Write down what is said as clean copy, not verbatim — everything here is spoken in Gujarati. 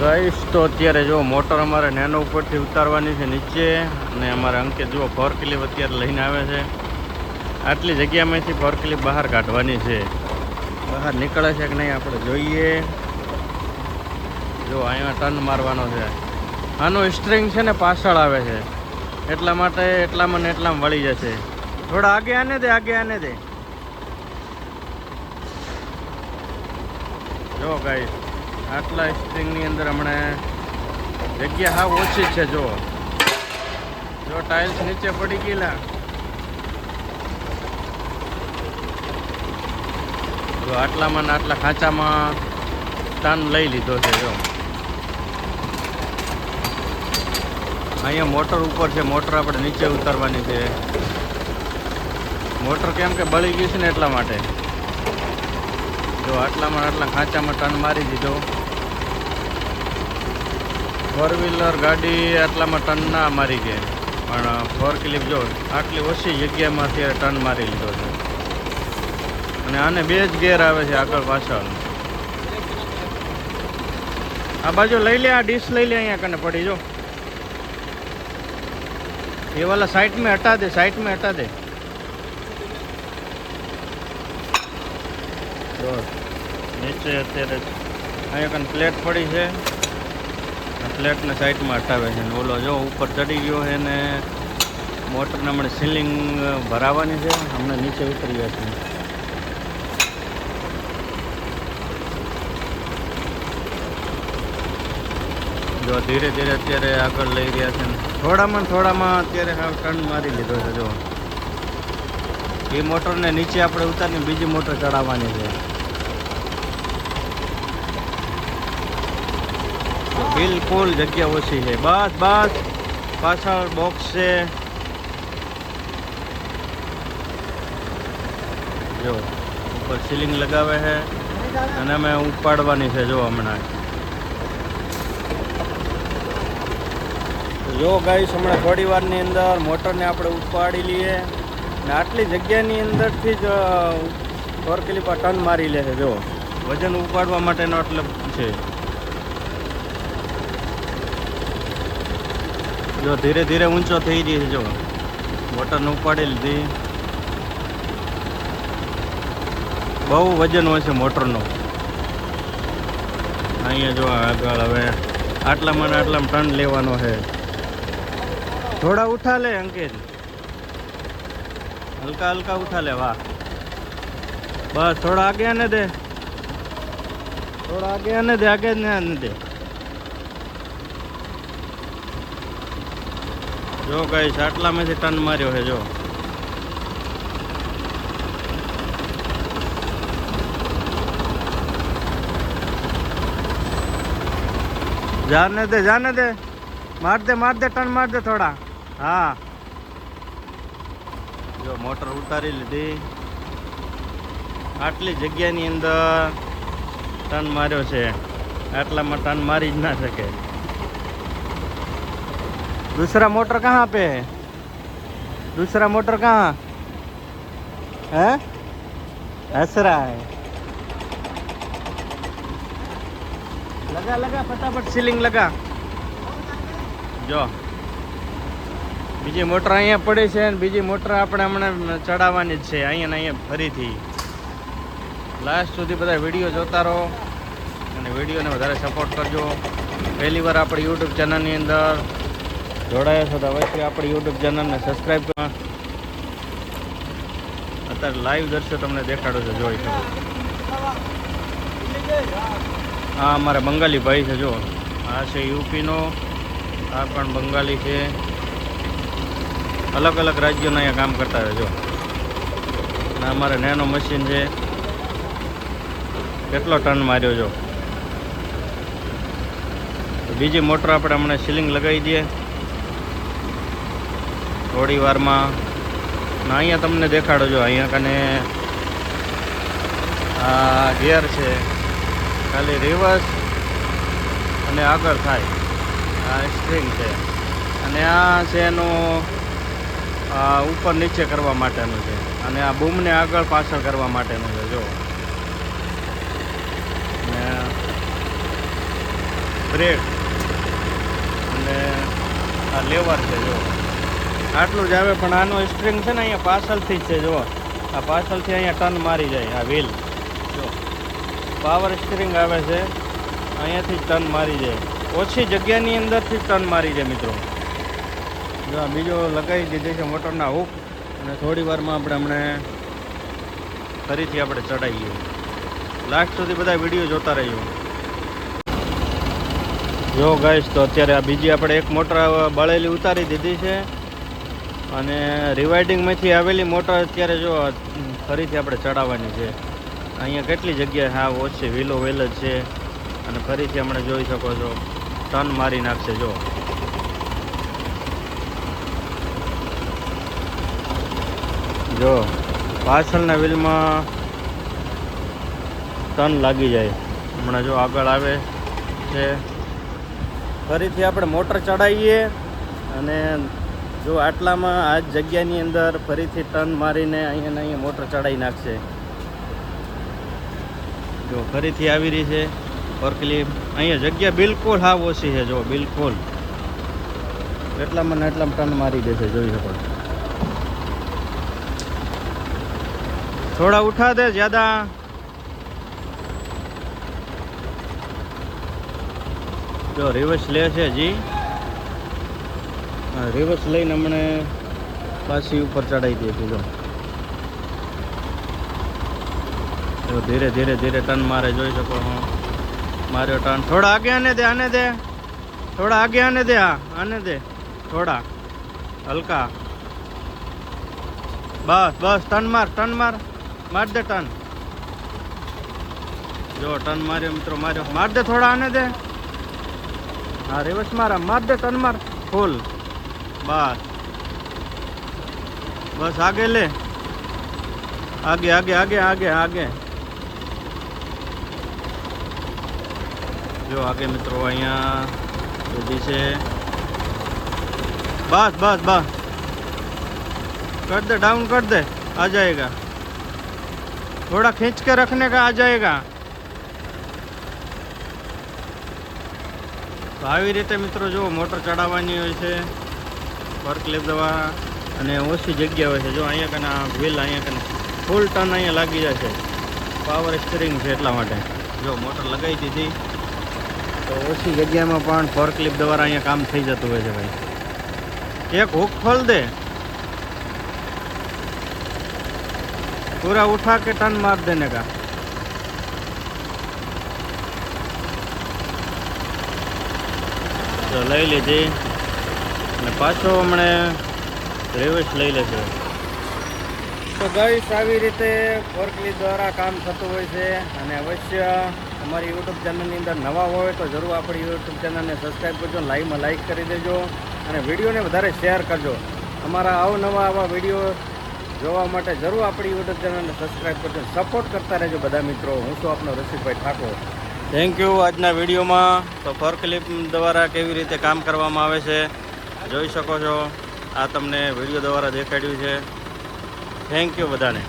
ગાઈસ તો અત્યારે જો મોટર અમારે નેનો ઉપરથી ઉતારવાની છે નીચે, અને અમારે અંકિત જુઓ ફોર ક્લિપ અત્યારે લઈને આવે છે. આટલી જગ્યામાંથી ફોર ક્લિપ બહાર કાઢવાની છે. બહાર નીકળે છે કે નહીં આપણે જોઈએ. જો અહીંયા ટર્ન મારવાનો છે. આનું સ્ટ્રિંગ છે ને પાછળ આવે છે, એટલા માટે એટલામાં ને એટલામાં વળી જશે. થોડા આગે આને દે, આગે આને દે. જો ગાઈસ આટલા સ્ટ્રિંગની અંદર હમણાં જગ્યા હાવ ઓછી છે. જો ટાઇલ્સ નીચે પડી ગયેલા. જો આટલામાં ને આટલા ખાંચામાં ટર્ન લઈ લીધો છે. જો અહીંયા મોટર ઉપર છે, મોટર આપણે નીચે ઉતારવાની છે. મોટર કેમ કે બળી ગઈ છે ને એટલા માટે. જો આટલામાં આટલા ખાંચામાં ટર્ન મારી દીધો. ફોર વ્હીલર ગાડી આટલામાં ટર્ન ના મારી ગઈ, પણ ફોર ક્લિપ જો આટલી ઓછી જગ્યામાં અત્યારે ટર્ન મારી લીધો છે. અને આને બે જ ગેર આવે છે, આગળ પાછળ. આ બાજુ લઈ લે, આ ડીશ લઈ લે, અહીંયા કને પડી. જો ये वाला साइड में हटा दे, साइड में हटा दे. तो नीचे અત્યારે અહીંયા કન પ્લેટ પડી છે, પ્લેટને સાઈડમાં હટાવે છે. ને ઓલો જો ઉપર ચડી ગયો છે ને મોટરને હમણાં સીલિંગ ભરાવાની છે, હમણાં નીચે ઉતરી ગયા છે. જો ધીરે ધીરે અત્યારે આગળ લઈ રહ્યા છે. થોડામાં અત્યારે હાવ ટર્ન મારી લીધો છે. જો એ મોટરને નીચે આપણે ઉતારીને બીજી મોટર ચડાવવાની છે. બિલકુલ જગ્યા ઓછી છે. બસ પાછળ બોક્સ છે. જો ઉપર સીલિંગ લગાવે છે અને અમે ઉપાડવાની છે. જો હમણાં જો ગાઈસ હમણાં થોડી વારની અંદર મોટરને આપણે ઉપાડી લઈએ ને આટલી જગ્યાની અંદરથી જ ફોર ક્લિપ ટર્ન મારી લે છે. જો વજન ઉપાડવા માટેનો એટલે છે. જો ધીરે ધીરે ઊંચો થઈ ગઈ છે. જો મોટરને ઉપાડી લીધી. બહુ વજન હોય છે મોટરનો. અહીંયા જો આગળ હવે આટલામાં ને આટલામાં ટર્ન લેવાનો છે. थोड़ा उठा ले अंकित, हल्का हल्का उठा ले. वाह, बस थोड़ा आगे आने दे, थोड़ा आगे आने दे, आगे आने दे. जो गाइस આટલામાંથી ટર્ન માર્યો છે. જો जाने दे, मार दे टर्न मार दे थोड़ा. हाँ જો મોટર ઉતારી લીધી. આટલી જગ્યાની અંદર ટર્ન માર્યો છે, આટલામાં ટર્ન મારી જ ના શકે. दूसरा मोटर कहाँ पे है? दूसरा मोटर कहाँ है? हंस रहा है. लगा फटाफट सीलिंग लगा. જો બીજી મોટર અહીંયા પડી છે અને બીજી મોટર આપણે હમણાં ચડાવવાની જ છે. અહીંયા ને અહીંયા ફરીથી લાસ્ટ સુધી બધા વિડીયો જોતા રહો અને વિડીયોને વધારે સપોર્ટ કરજો. પહેલી વાર આપણી યુટ્યુબ ચેનલની અંદર જોડાયા છો તો અવશ્ય આપણી યુટ્યુબ ચેનલને સબસ્ક્રાઈબ કરો. અત્યારે લાઈવ દર્શો તમને દેખાડો છો, જોઈ શકો. હા અમારા બંગાળી ભાઈ છે. જો આ છે યુપીનો, આ પણ બંગાળી છે. અલગ અલગ રાજ્યોના અહીંયા કામ કરતા હોય. જો અને અમારે નેનો મશીન છે. કેટલો ટર્ન માર્યો. જો બીજી મોટર આપણે હમણાં સીલિંગ લગાવી દઈએ થોડી વારમાં. ને અહીંયા તમને દેખાડો. જો અહીંયા કને આ ગિયર છે, ખાલી રિવર્સ અને આગળ થાય. આ સ્ટ્રિંગ છે અને આ છે એનું ઉપર નીચે કરવા માટેનું છે, અને આ બૂમને આગળ પાછળ કરવા માટેનું છે. જો બ્રેક અને આ લેવર છે જો આટલું જ આવે. પણ આનો સ્ટ્રિંગ છે ને અહીંયા પાછળથી જ છે જો આ પાછળથી અહીંયા ટર્ન મારી જાય આ વ્હીલ જો પાવર સ્ટીરિંગ આવે છે અહીંયાથી જ ટર્ન મારી જાય ઓછી જગ્યાની અંદરથી જ ટર્ન મારી જાય મિત્રો. જો આ બીજો લગાવી દીધી છે મોટરના હૂક અને થોડી વારમાં આપણે ફરીથી આપણે ચડાવીએ. લાસ્ટ સુધી બધા વિડીયો જોતા રહીએ. જો ગાઈસ તો અત્યારે આ બીજી આપણે એક મોટર બળેલી ઉતારી દીધી છે અને રિવાઇડિંગમાંથી આવેલી મોટર અત્યારે જો ફરીથી આપણે ચડાવવાની છે. અહીંયા કેટલી જગ્યાએ હા ઓછી વ્હીલો વેલ જ છે અને ફરીથી આપણે જોઈ શકો છો ટર્ન મારી નાખશે. જો પાછળના વ્હીલમાં ટર્ન લાગી જાય. હમણાં જો આગળ આવે છે. ફરીથી આપણે મોટર ચડાવીએ અને જો આટલામાં આ જ જગ્યાની અંદર ફરીથી ટર્ન મારીને અહીંયા મોટર ચડાવી નાખશે. જો ફરીથી આવી રહી છે ફોર્કલિફ્ટ. અહીંયા જગ્યા બિલકુલ હાવ ઓછી છે જો બિલકુલ એટલામાં ને એટલામાં ટર્ન મારી દેશે જોઈ શકો. થોડા ઉઠા દે જ્યાદા. જો રિવર્સ લે છે જી રિવર્સ લઈને અમને પાછી ઉપર ચડાવી દે છે. જો ધીરે ધીરે ધીરે ટર્ન મારે જોઈ શકો. માર્યો ટર્ન. થોડા આગે આને દે થોડા આગે આને દે આને દે થોડા હલકા. બસ ટર્ન માર માર દે ટર્ન. જો ટર્ન માર્યો મિત્રો માર્યો. માર દે થોડા આને દે. હા રિવર્સ માર દે ટર્ન માર ફૂલ. બસ આગે લે આગે આગે આગે આગે આગે. જો આગે મિત્રો અહીંયા બધી છે. बस कर दे डाउन कर दे आ जाएगा. थोड़ा खींच के रखने का आ जाएगा. તો આવી રીતે મિત્રો જો મોટર ચડાવવાની હોય છે ફોર્કલિફ્ટ દ્વારા અને ઓછી જગ્યા હોય છે. જો અહીંયા કને વ્હીલ અહીંયા કને ફૂલ ટર્ન અહીંયા લાગી જાય છે. પાવર સ્ટીરિંગ છે એટલા માટે. જો મોટર લગાવી દીધી તો ઓછી જગ્યામાં પણ ફોર્કલિફ્ટ દ્વારા અહીંયા કામ થઈ જતું હોય છે ભાઈ. एक हुक खोल दे पूरा उठा के टर्न मार देने का. तो लई लीधी અને પાછો હમણે રિવર્સ લઈ લેશે. તો ગાઈસ આવી રીતે ફોર્કલિફ્ટ દ્વારા કામ થતું હોય છે અને અવશ્ય અમારી યુટ્યુબ ચેનલની અંદર નવા હોય તો જરૂર આપણી યુટ્યુબ ચેનલને સબસ્ક્રાઈબ કરજો, લાઈવમાં લાઈક કરી દેજો અને વિડીયોને વધારે શેર કરજો. અમારા અવનવા આવા વિડીયો જોવા માટે જરૂર આપણી યુટ્યુબ ચેનલને સબસ્ક્રાઈબ કરજો. સપોર્ટ કરતા રહેજો બધા મિત્રો. હું છું આપનો રસિકભાઈ ઠાકોર. Thank you. આજના વિડીયોમાં તો ફોર્કલિફ્ટ દ્વારા કેવી રીતે કામ કરવામાં આવે છે જોઈ શકો છો. આ તમને વિડીયો દ્વારા દેખાડ્યું છે. થેન્ક યુ બધાને.